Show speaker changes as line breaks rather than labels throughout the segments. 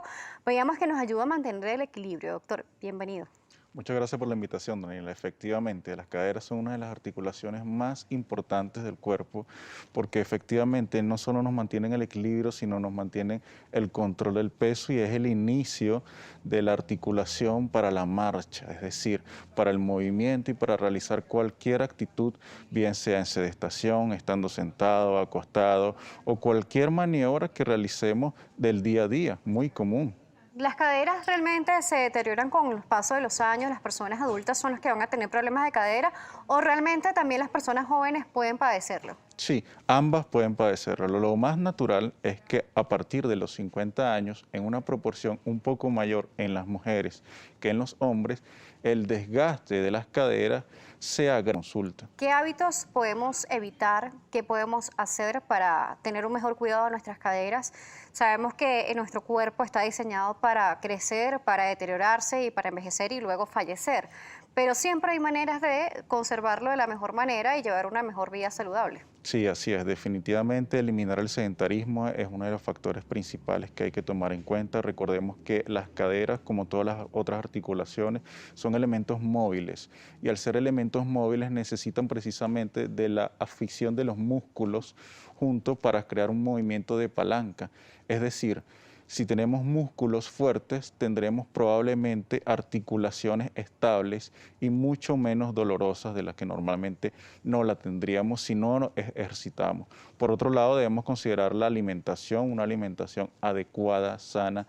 cuerpo, veíamos que nos ayuda a mantener el equilibrio. Doctor, bienvenido.
Muchas gracias por la invitación, Daniela. Efectivamente, las caderas son una de las articulaciones más importantes del cuerpo porque efectivamente no solo nos mantienen el equilibrio, sino nos mantienen el control del peso y es el inicio de la articulación para la marcha, es decir, para el movimiento y para realizar cualquier actitud, bien sea en sedestación, estando sentado, acostado o cualquier maniobra que realicemos del día a día, muy común.
Las caderas realmente se deterioran con los pasos de los años, las personas adultas son las que van a tener problemas de cadera o realmente también las personas jóvenes pueden padecerlo.
Sí, ambas pueden padecerlo. Lo más natural es que a partir de los 50 años, en una proporción un poco mayor en las mujeres que en los hombres, el desgaste de las caderas se haga consulta.
¿Qué hábitos podemos evitar? ¿Qué podemos hacer para tener un mejor cuidado de nuestras caderas? Sabemos que nuestro cuerpo está diseñado para crecer, para deteriorarse y para envejecer y luego fallecer, pero siempre hay maneras de conservarlo de la mejor manera y llevar una mejor vida saludable.
Sí, así es. Definitivamente eliminar el sedentarismo es uno de los factores principales que hay que tomar en cuenta. Recordemos que las caderas, como todas las otras articulaciones, son elementos móviles y al ser elementos móviles necesitan precisamente de la afición de los músculos juntos para crear un movimiento de palanca. Es decir, si tenemos músculos fuertes, tendremos probablemente articulaciones estables y mucho menos dolorosas de las que normalmente no la tendríamos si no nos ejercitamos. Por otro lado, debemos considerar la alimentación, una alimentación adecuada, sana.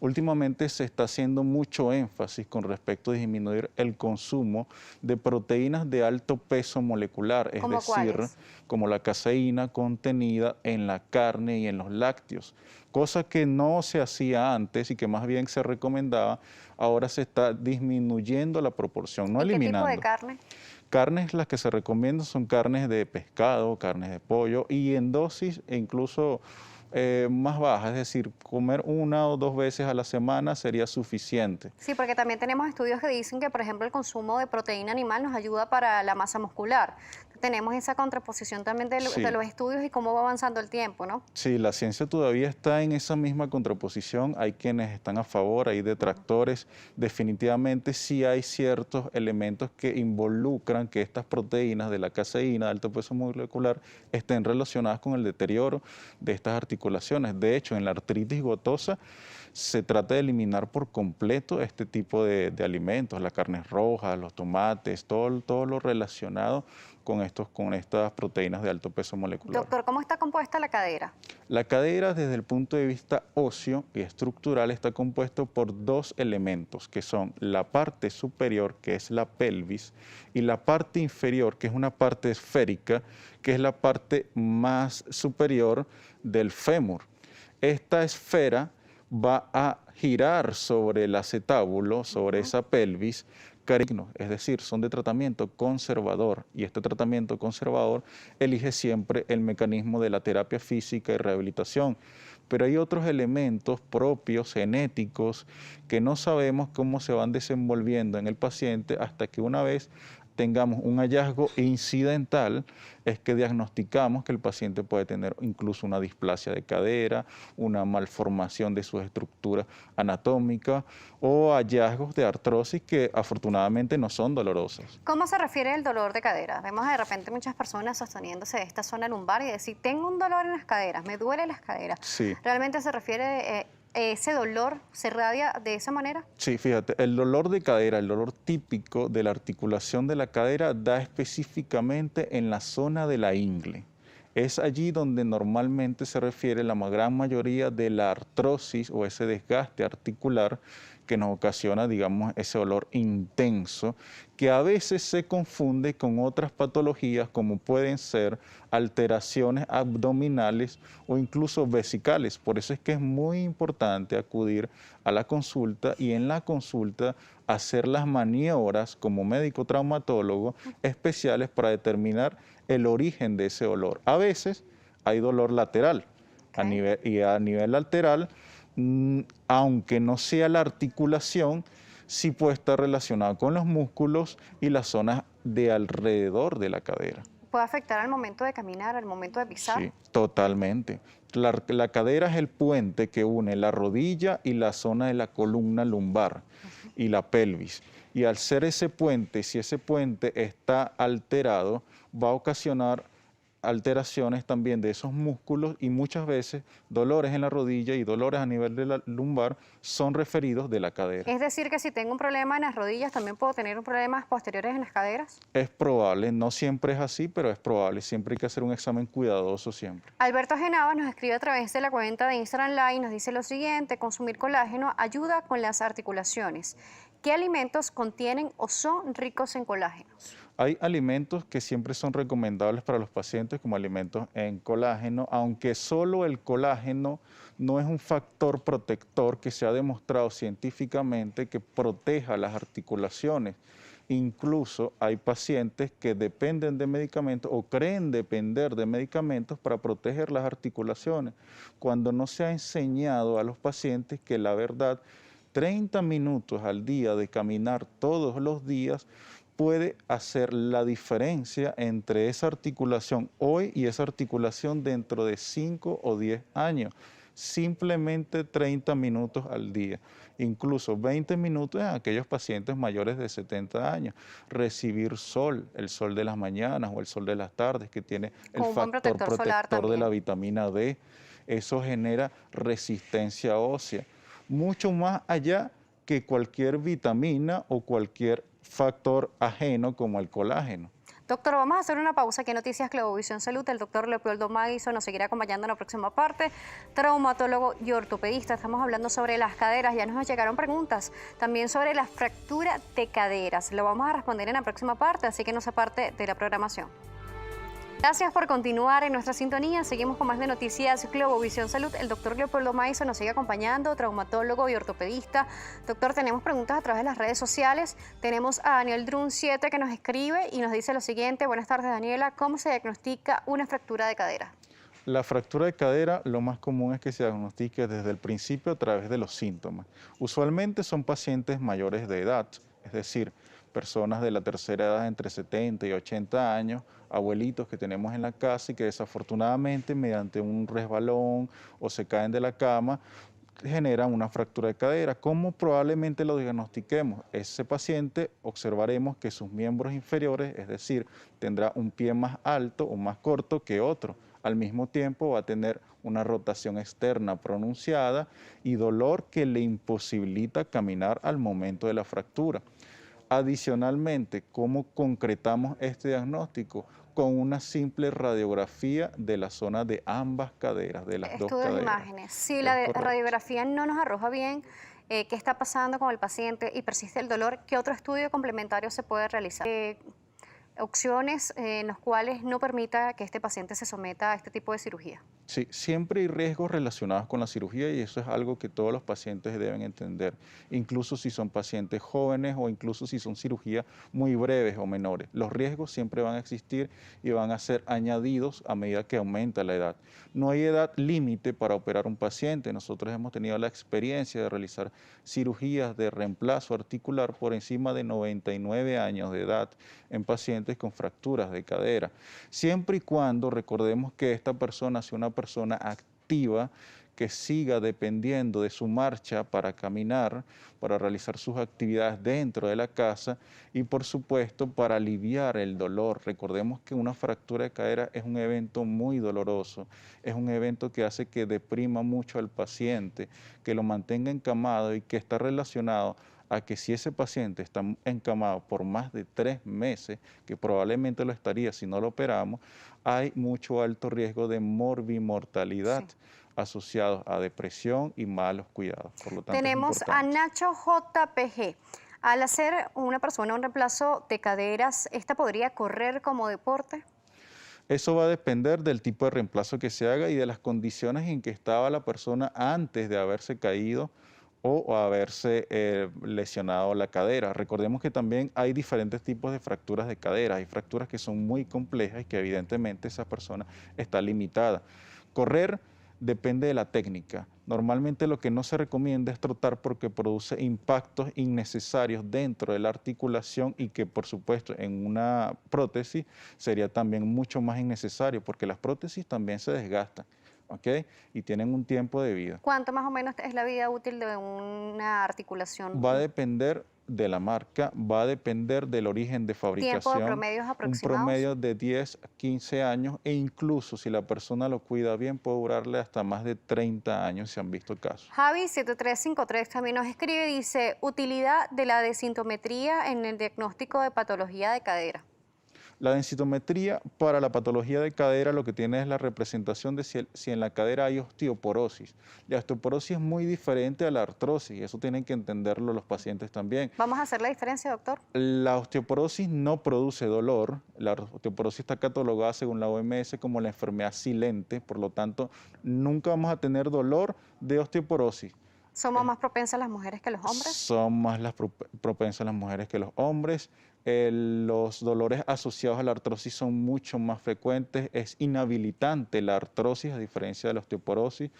Últimamente se está haciendo mucho énfasis con respecto a disminuir el consumo de proteínas de alto peso molecular, es
¿Cómo
decir,
cuáles?
como la caseína contenida en la carne y en los lácteos, cosa que no se hacía antes y que más bien se recomendaba, ahora se está disminuyendo la proporción, no
¿Y qué tipo de
eliminando.
carne?
Carnes las que se recomiendan son carnes de pescado, carnes de pollo y en dosis e incluso más bajas, es decir, comer una o dos veces a la semana sería suficiente.
Sí, porque también tenemos estudios que dicen que, por ejemplo, el consumo de proteína animal nos ayuda para la masa muscular. Tenemos esa contraposición también de
Sí.
los estudios y cómo va avanzando el tiempo, ¿no?
Sí, la ciencia todavía está en esa misma contraposición. Hay quienes están a favor, hay detractores. Definitivamente sí hay ciertos elementos que involucran que estas proteínas de la caseína de alto peso molecular estén relacionadas con el deterioro de estas articulaciones. De hecho, en la artritis gotosa se trata de eliminar por completo este tipo de alimentos, las carnes rojas, los tomates, todo lo relacionado con estas proteínas de alto peso molecular.
Doctor, ¿cómo está compuesta la cadera?
La cadera, desde el punto de vista óseo y estructural, está compuesto por dos elementos, que son la parte superior, que es la pelvis, y la parte inferior, que es una parte esférica, que es la parte más superior del fémur. Esta esfera va a girar sobre el acetábulo, sobre
Ujú.
esa pelvis, carignos, es decir, son de tratamiento conservador y este tratamiento conservador elige siempre el mecanismo de la terapia física y rehabilitación. Pero hay otros elementos propios, genéticos, que no sabemos cómo se van desenvolviendo en el paciente hasta que una vez tengamos un hallazgo incidental, es que diagnosticamos que el paciente puede tener incluso una displasia de cadera, una malformación de sus estructuras anatómicas o hallazgos de artrosis que afortunadamente no son dolorosos.
¿Cómo se refiere el dolor de cadera? Vemos de repente muchas personas sosteniéndose de esta zona lumbar y decir, tengo un dolor en las caderas, me duele las caderas.
Sí.
¿Realmente se refiere, ese dolor se radia de esa manera?
Sí, fíjate, el dolor de cadera, el dolor típico de la articulación de la cadera da específicamente en la zona de la ingle. Es allí donde normalmente se refiere la gran mayoría de la artrosis o ese desgaste articular que nos ocasiona, digamos, ese dolor intenso, que a veces se confunde con otras patologías como pueden ser alteraciones abdominales o incluso vesicales. Por eso es que es muy importante acudir a la consulta y en la consulta hacer las maniobras como médico traumatólogo especiales para determinar el origen de ese dolor. A veces hay dolor lateral
Ok.
y a nivel lateral, aunque no sea la articulación, sí puede estar relacionado con los músculos y las zonas de alrededor de la cadera.
puede afectar al momento de caminar, al momento de pisar.
Sí, totalmente. La cadera es el puente que une la rodilla y la zona de la columna lumbar y la pelvis. Y al ser ese puente, si ese puente está alterado, va a ocasionar alteraciones también de esos músculos y muchas veces dolores en la rodilla y dolores a nivel de la lumbar son referidos de la cadera.
Es decir, que si tengo un problema en las rodillas, también puedo tener problemas posteriores en las caderas.
Es probable, no siempre es así, pero es probable. Siempre hay que hacer un examen cuidadoso siempre.
Alberto Genavas nos escribe a través de la cuenta de Instagram Live y nos dice lo siguiente: consumir colágeno ayuda con las articulaciones. ¿Qué alimentos contienen o son ricos en colágenos?
Hay alimentos que siempre son recomendables para los pacientes como alimentos en colágeno, aunque solo el colágeno no es un factor protector que se ha demostrado científicamente que proteja las articulaciones. Incluso hay pacientes que dependen de medicamentos o creen depender de medicamentos para proteger las articulaciones, cuando no se ha enseñado a los pacientes que la verdad 30 minutos al día de caminar todos los días puede hacer la diferencia entre esa articulación hoy y esa articulación dentro de 5 o 10 años. Simplemente 30 minutos al día, incluso 20 minutos en aquellos pacientes mayores de 70 años. Recibir sol, el sol de las mañanas o el sol de las tardes, que tiene el
Con un buen
factor
protector solar
protector de la
también.
vitamina D, eso genera resistencia ósea. Mucho más allá que cualquier vitamina o cualquier factor ajeno como el colágeno.
Doctor, vamos a hacer una pausa aquí en Noticias Globovisión Salud. El doctor Leopoldo Magison nos seguirá acompañando en la próxima parte. Traumatólogo y ortopedista. Estamos hablando sobre las caderas. Ya nos llegaron preguntas también sobre la fractura de caderas. Lo vamos a responder en la próxima parte, así que no se aparte de la programación. Gracias por continuar en nuestra sintonía. Seguimos con más de Noticias Globovisión Salud. El doctor Leopoldo Magison nos sigue acompañando, traumatólogo y ortopedista. Doctor, tenemos preguntas a través de las redes sociales. Tenemos a Daniel Drun 7 que nos escribe y nos dice lo siguiente. Buenas tardes, Daniela. ¿Cómo se diagnostica una fractura de cadera?
La fractura de cadera, lo más común es que se diagnostique desde el principio a través de los síntomas. Usualmente son pacientes mayores de edad, es decir, personas de la tercera edad entre 70 y 80 años, abuelitos que tenemos en la casa y que desafortunadamente mediante un resbalón o se caen de la cama, generan una fractura de cadera. ¿Cómo probablemente lo diagnostiquemos? Ese paciente observaremos que sus miembros inferiores, es decir, tendrá un pie más alto o más corto que otro. Al mismo tiempo va a tener una rotación externa pronunciada y dolor que le imposibilita caminar al momento de la fractura. Adicionalmente, ¿cómo concretamos este diagnóstico? Con una simple radiografía de la zona de ambas caderas, de las dos
Estudios de
caderas.
imágenes. Si
Es
la
correcto.
radiografía no nos arroja bien qué está pasando con el paciente y persiste el dolor, ¿qué otro estudio complementario se puede realizar? Opciones en las cuales no permita que este paciente se someta a este tipo de cirugía.
Sí, siempre hay riesgos relacionados con la cirugía y eso es algo que todos los pacientes deben entender, incluso si son pacientes jóvenes o incluso si son cirugías muy breves o menores. Los riesgos siempre van a existir y van a ser añadidos a medida que aumenta la edad. No hay edad límite para operar un paciente. Nosotros hemos tenido la experiencia de realizar cirugías de reemplazo articular por encima de 99 años de edad en pacientes con fracturas de cadera, siempre y cuando recordemos que esta persona sea una persona activa que siga dependiendo de su marcha para caminar, para realizar sus actividades dentro de la casa y por supuesto para aliviar el dolor. Recordemos que una fractura de cadera es un evento muy doloroso, es un evento que hace que deprima mucho al paciente, que lo mantenga encamado y que está relacionado a que si ese paciente está encamado por más de 3 meses, que probablemente lo estaría si no lo operamos, hay mucho alto riesgo de morbimortalidad
Sí.
asociados a depresión y malos cuidados. Por lo tanto, es
Tenemos a
importante.
Nacho JPG. Al hacer una persona un reemplazo de caderas, ¿esta podría correr como deporte?
Eso va a depender del tipo de reemplazo que se haga y de las condiciones en que estaba la persona antes de haberse caído o haberse lesionado la cadera. Recordemos que también hay diferentes tipos de fracturas de cadera. Hay fracturas que son muy complejas y que evidentemente esa persona está limitada. Correr depende de la técnica. Normalmente lo que no se recomienda es trotar porque produce impactos innecesarios dentro de la articulación y que por supuesto en una prótesis sería también mucho más innecesario porque las prótesis también se desgastan, ¿ok? Y tienen un tiempo de vida.
¿Cuánto más o menos es la vida útil de una articulación?
Va a depender de la marca, va a depender del origen de
¿Tiempo de
fabricación,
promedios
un
aproximados?
promedio de 10 a 15 años e incluso si la persona lo cuida bien puede durarle hasta más de 30 años, se han visto casos.
Javi 7353 también nos escribe y dice, utilidad de la densitometría en el diagnóstico de patología de cadera.
La densitometría para la patología de cadera lo que tiene es la representación de si en la cadera hay osteoporosis. La osteoporosis es muy diferente a la artrosis, y eso tienen que entenderlo los pacientes también.
¿Vamos a hacer la diferencia, doctor?
La osteoporosis no produce dolor, la osteoporosis está catalogada según la OMS como la enfermedad silente, por lo tanto nunca vamos a tener dolor de osteoporosis.
¿Somos más propensas las mujeres que los hombres?
Son más propensas las mujeres que los hombres. Los dolores asociados a la artrosis son mucho más frecuentes. Es inhabilitante la artrosis a diferencia de la osteoporosis.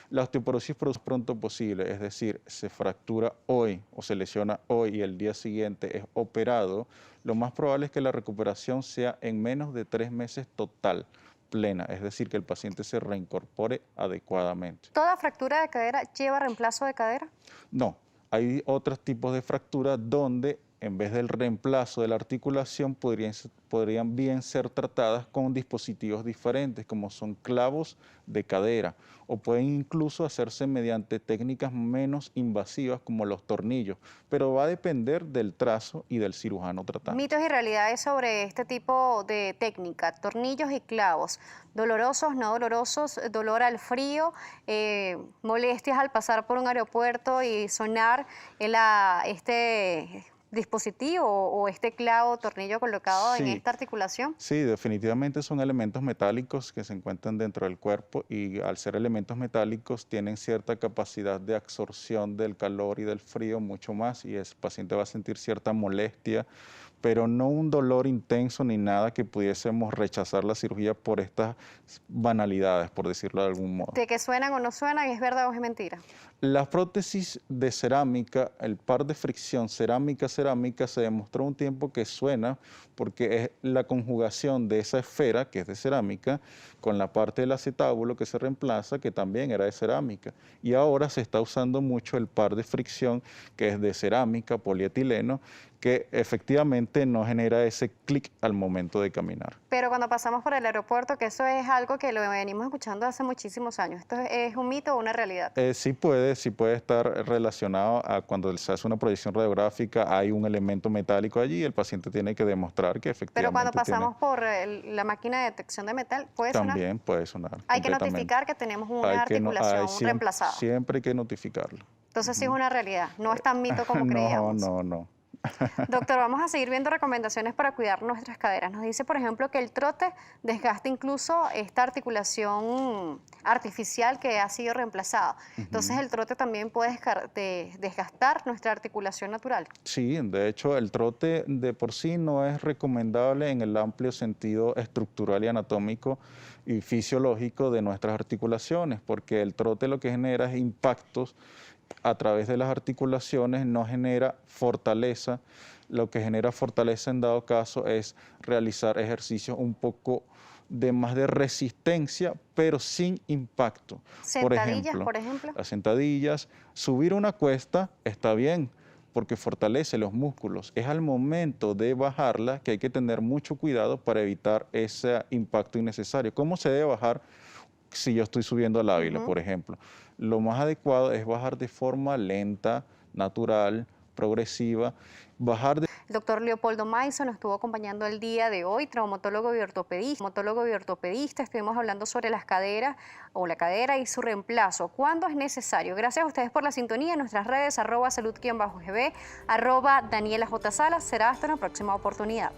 La osteoporosis produce pronto posible, es decir, se fractura hoy o se lesiona hoy y el día siguiente es operado. Lo más probable es que la recuperación sea en menos de 3 meses total, plena, es decir, que el paciente se reincorpore adecuadamente.
¿Toda fractura de cadera lleva reemplazo de cadera?
No, hay otros tipos de fracturas donde en vez del reemplazo de la articulación podrían bien ser tratadas con dispositivos diferentes como son clavos de cadera o pueden incluso hacerse mediante técnicas menos invasivas como los tornillos, pero va a depender del trazo y del cirujano tratante.
Mitos y realidades sobre este tipo de técnica, tornillos y clavos, dolorosos, no dolorosos, dolor al frío, molestias al pasar por un aeropuerto y sonar este dispositivo o este clavo, tornillo colocado en
Sí,
esta articulación.
sí, definitivamente son elementos metálicos que se encuentran dentro del cuerpo y al ser elementos metálicos tienen cierta capacidad de absorción del calor y del frío mucho más y el paciente va a sentir cierta molestia, pero no un dolor intenso ni nada que pudiésemos rechazar la cirugía por estas banalidades, por decirlo de algún modo.
De que suenan o no suenan, ¿es verdad o es mentira?
Las prótesis de cerámica, el par de fricción cerámica-cerámica se demostró un tiempo que suena porque es la conjugación de esa esfera, que es de cerámica, con la parte del acetábulo que se reemplaza, que también era de cerámica. Y ahora se está usando mucho el par de fricción, que es de cerámica, polietileno, que efectivamente no genera ese clic al momento de caminar.
Pero cuando pasamos por el aeropuerto, que eso es algo que lo venimos escuchando hace muchísimos años, ¿esto es un mito o una realidad?
Sí puede estar relacionado a cuando se hace una proyección radiográfica, hay un elemento metálico allí y el paciente tiene que demostrar que efectivamente
Pero cuando
tiene.
pasamos por la máquina de detección de metal, ¿puede sonar?
También puede sonar.
Hay que
completamente.
notificar que tenemos una
Hay que no-
articulación
siempre,
reemplazada.
siempre hay que notificarlo.
Entonces sí es una realidad, no es tan mito como
No,
creíamos.
no.
Doctor, vamos a seguir viendo recomendaciones para cuidar nuestras caderas. Nos dice, por ejemplo, que el trote desgasta incluso esta articulación artificial que ha sido reemplazada. Entonces el trote también puede desgastar nuestra articulación natural.
Sí, de hecho el trote de por sí no es recomendable en el amplio sentido estructural y anatómico y fisiológico de nuestras articulaciones, porque el trote lo que genera es impactos a través de las articulaciones, no genera fortaleza. Lo que genera fortaleza en dado caso es realizar ejercicios un poco de más de resistencia, pero sin impacto.
Sentadillas, por ejemplo.
Las sentadillas, subir una cuesta está bien, porque fortalece los músculos. Es al momento de bajarla que hay que tener mucho cuidado para evitar ese impacto innecesario. ¿Cómo se debe bajar si yo estoy subiendo al Ávila, por ejemplo? Lo más adecuado es bajar de forma lenta, natural, progresiva, bajar de...
El doctor Leopoldo Maiso nos estuvo acompañando el día de hoy, traumatólogo y ortopedista. Estuvimos hablando sobre las caderas o la cadera y su reemplazo. ¿Cuándo es necesario? Gracias a ustedes por la sintonía en nuestras redes, @salud_gb, @Daniela J. Salas. Será hasta una próxima oportunidad.